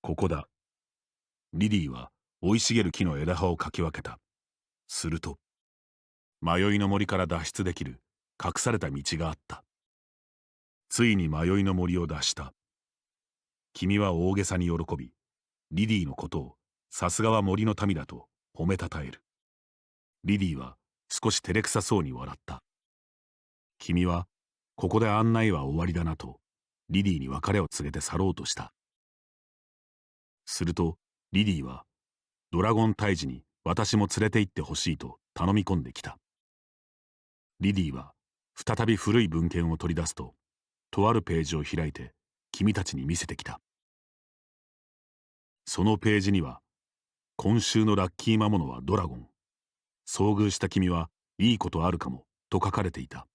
ここだ。リリーは生い茂る木の枝葉をかき分けた。すると、迷いの森から脱出できる隠された道があった。ついに迷いの森を脱した。君は大げさに喜び、リリーのことをさすがは森の民だと褒めたたえる。リリーは少し照れくさそうに笑った。君はここで案内は終わりだなとリリーに別れを告げて去ろうとした。するとリリーはドラゴン退治に私も連れて行ってほしいと頼み込んできた。リリーは再び古い文献を取り出すと、とあるページを開いて君たちに見せてきた。そのページには、今週のラッキー魔物はドラゴン。遭遇した君はいいことあるかもと書かれていた。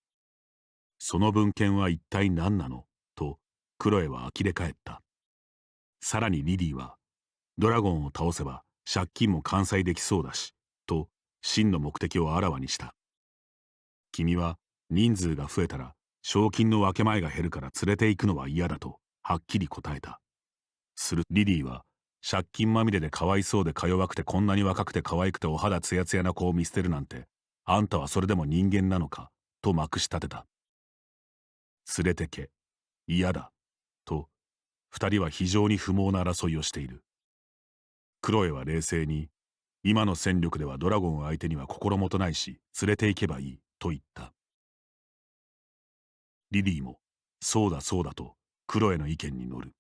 その文献は一体何なのとクロエは呆れ返った。さらにリリーは、ドラゴンを倒せば借金も完済できそうだし、と真の目的をあらわにした。君は人数が増えたら賞金の分け前が減るから連れて行くのは嫌だとはっきり答えた。するとリリーは、借金まみれでかわいそうでか弱くてこんなに若くて可愛くてお肌ツヤツヤな子を見捨てるなんて、あんたはそれでも人間なのかとまくし立てた。連れてけ、嫌だ、と二人は非常に不毛な争いをしている。クロエは冷静に、今の戦力ではドラゴン相手には心もとないし連れて行けばいいと言った。リリーもそうだそうだとクロエの意見に乗る。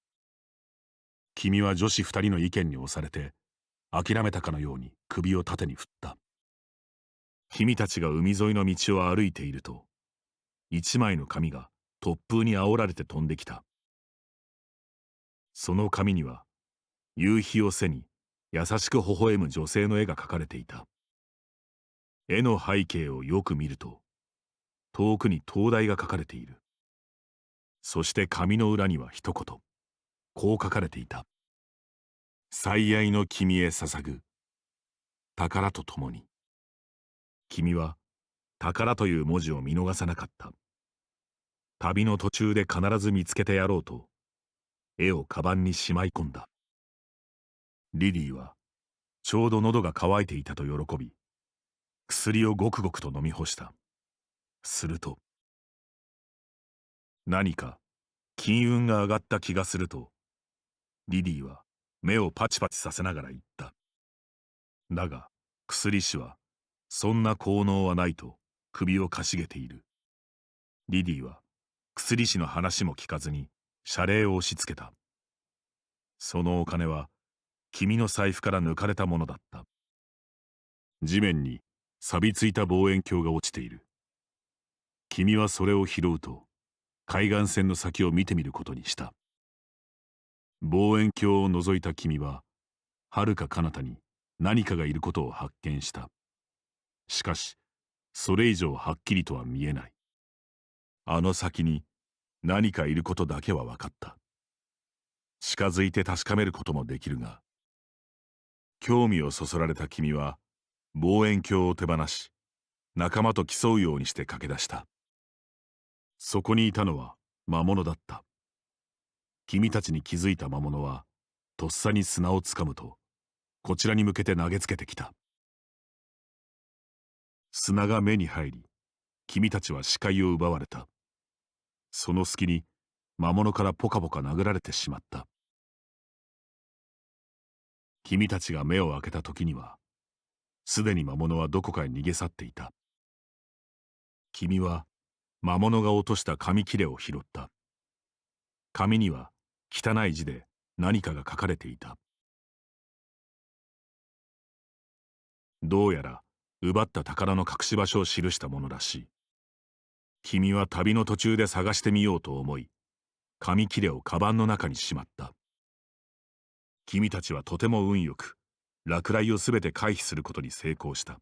君は女子二人の意見に押されて諦めたかのように首を縦に振った。君たちが海沿いの道を歩いていると、一枚の紙が突風に煽られて飛んできた。その紙には夕日を背に優しく微笑む女性の絵が描かれていた。絵の背景をよく見ると、遠くに灯台が描かれている。そして紙の裏には一言、こう書かれていた。最愛の君へ捧ぐ宝とともに。君は宝という文字を見逃さなかった。旅の途中で必ず見つけてやろうと絵をカバンにしまい込んだ。リリーはちょうど喉が渇いていたと喜び、薬をごくごくと飲み干した。すると、何か金運が上がった気がすると、リリーは目をパチパチさせながら言った。だが薬師はそんな効能はないと首をかしげている。リリーは薬師の話も聞かずに謝礼を押し付けた。そのお金は君の財布から抜かれたものだった。地面に錆びついた望遠鏡が落ちている。君はそれを拾うと海岸線の先を見てみることにした。望遠鏡を覗いた君は遥か彼方に何かがいることを発見した。しかしそれ以上はっきりとは見えない。あの先に何かいることだけは分かった。近づいて確かめることもできるが、興味をそそられた君は望遠鏡を手放し、仲間と競うようにして駆け出した。そこにいたのは魔物だった。君たちに気づいた魔物はとっさに砂をつかむとこちらに向けて投げつけてきた。砂が目に入り、君たちは視界を奪われた。その隙に魔物からポカポカ殴られてしまった。君たちが目を開けた時にはすでに魔物はどこかへ逃げ去っていた。君は魔物が落とした紙切れを拾った。紙には汚い字で何かが書かれていた。どうやら奪った宝の隠し場所を記したものらしい。君は旅の途中で探してみようと思い、紙切れをカバンの中にしまった。君たちはとても運よく落雷をすべて回避することに成功した。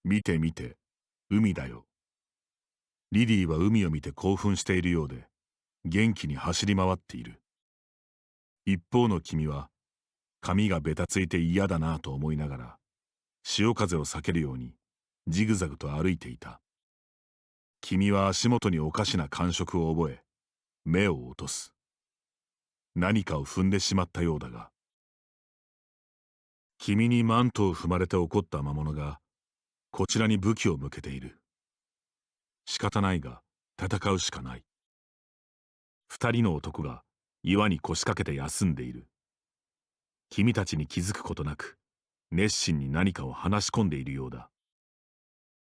見て見て、海だよ。リリーは海を見て興奮しているようで、元気に走り回っている。一方の君は、髪がべたついて嫌だなぁと思いながら、潮風を避けるように、ジグザグと歩いていた。君は足元におかしな感触を覚え、目を落とす。何かを踏んでしまったようだが、君にマントを踏まれて怒った魔物がこちらに武器を向けている。仕方ないが戦うしかない。二人の男が岩に腰掛けて休んでいる。君たちに気づくことなく熱心に何かを話し込んでいるようだ。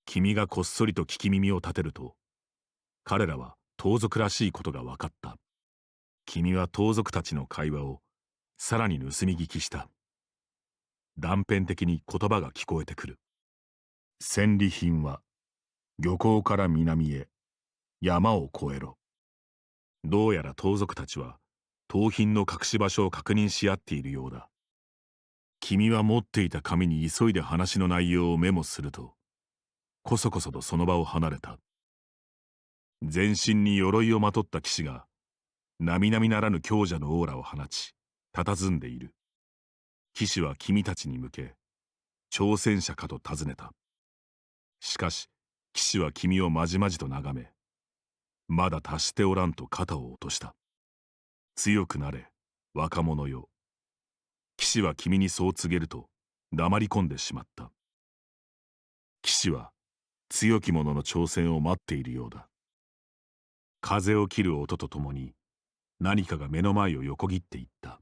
君がこっそりと聞き耳を立てると、彼らは盗賊らしいことが分かった。君は盗賊たちの会話をさらに盗み聞きした。断片的に言葉が聞こえてくる。戦利品は漁港から南へ山を越えろ。どうやら盗賊たちは盗品の隠し場所を確認し合っているようだ。君は持っていた紙に急いで話の内容をメモすると、こそこそとその場を離れた。全身に鎧をまとった騎士が並々ならぬ強者のオーラを放ち佇んでいる。騎士は君たちに向け挑戦者かと尋ねた。しかし騎士は君をまじまじと眺め、まだ達しておらんと肩を落とした。強くなれ若者よ。騎士は君にそう告げると黙り込んでしまった。騎士は強き者の挑戦を待っているようだ。風を切る音とともに何かが目の前を横切っていった。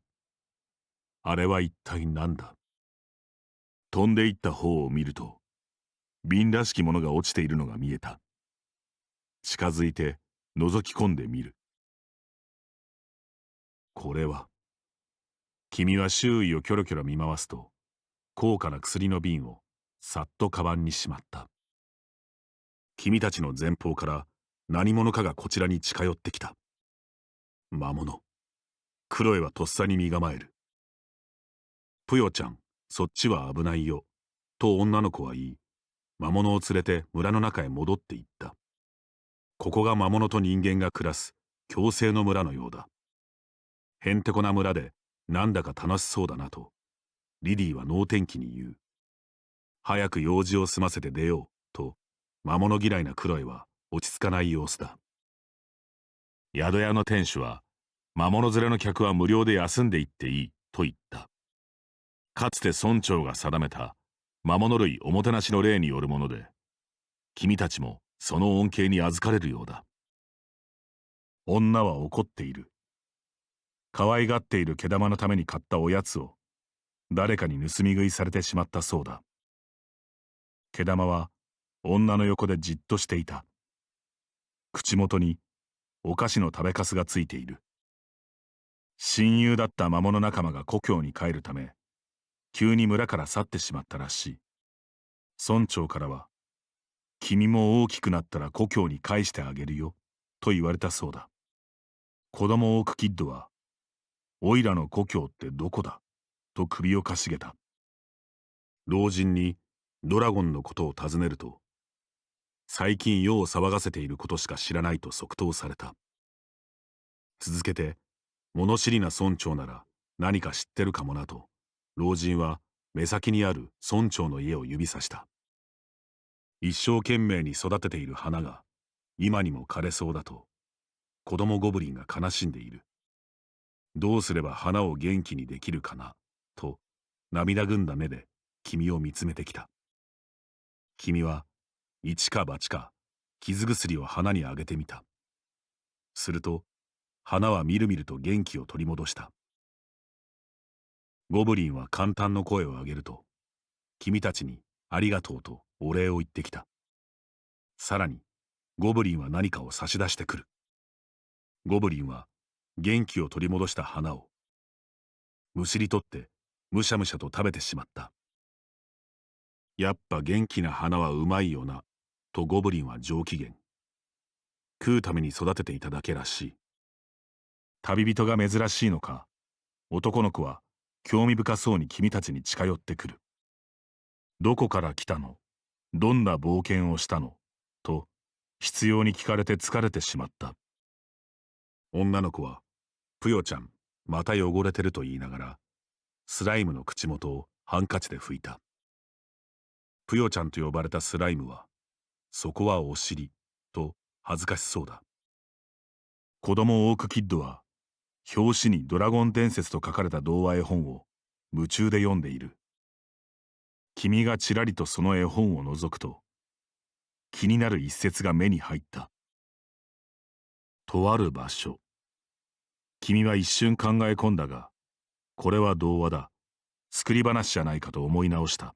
あれは一体何だ。飛んでいった方を見ると瓶らしきものが落ちているのが見えた。近づいて覗き込んでみる。これは。君は周囲をキョロキョロ見回すと高価な薬の瓶をさっとカバンにしまった。君たちの前方から何者かがこちらに近寄ってきた。魔物。クロエはとっさに身構える。ぷよちゃん、そっちは危ないよ。と女の子は言い、魔物を連れて村の中へ戻っていった。ここが魔物と人間が暮らす共生の村のようだ。へんてこな村でなんだか楽しそうだなと、リリーは能天気に言う。早く用事を済ませて出ようと、魔物嫌いなクロエは落ち着かない様子だ。宿屋の店主は、魔物連れの客は無料で休んでいっていいと言った。かつて村長が定めた魔物類おもてなしの例によるもので、君たちもその恩恵に預かれるようだ。女は怒っている。可愛がっている毛玉のために買ったおやつを誰かに盗み食いされてしまったそうだ。毛玉は女の横でじっとしていた。口元にお菓子の食べかすがついている。親友だった魔物仲間が故郷に帰るため、急に村から去ってしまったらしい。村長からは、君も大きくなったら故郷に返してあげるよ、と言われたそうだ。子供オークキッドは、おいらの故郷ってどこだと首をかしげた。老人にドラゴンのことを尋ねると、最近世を騒がせていることしか知らないと即答された。続けて、物知りな村長なら何か知ってるかもなと、老人は目先にある村長の家を指さした。一生懸命に育てている花が今にも枯れそうだと、子供ゴブリンが悲しんでいる。どうすれば花を元気にできるかなと涙ぐんだ目で君を見つめてきた。君は一か八か傷薬を花にあげてみた。すると花はみるみると元気を取り戻した。ゴブリンは感嘆の声を上げると、君たちにありがとうとお礼を言ってきた。さらにゴブリンは何かを差し出してくる。ゴブリンは元気を取り戻した花をむしり取ってむしゃむしゃと食べてしまった。やっぱ元気な花はうまいよな、とゴブリンは上機嫌。食うために育てていただけらしい。旅人が珍しいのか、男の子は興味深そうに君たちに近寄ってくる。どこから来たの？どんな冒険をしたの？と執拗に聞かれて疲れてしまった。女の子は、ぷよちゃん、また汚れてると言いながら、スライムの口元をハンカチで拭いた。ぷよちゃんと呼ばれたスライムは、そこはお尻、と恥ずかしそうだ。子供オークキッドは、表紙にドラゴン伝説と書かれた童話絵本を夢中で読んでいる。君がちらりとその絵本を覗くと、気になる一節が目に入った。とある場所。君は一瞬考え込んだが、これは童話だ、作り話じゃないかと思い直した。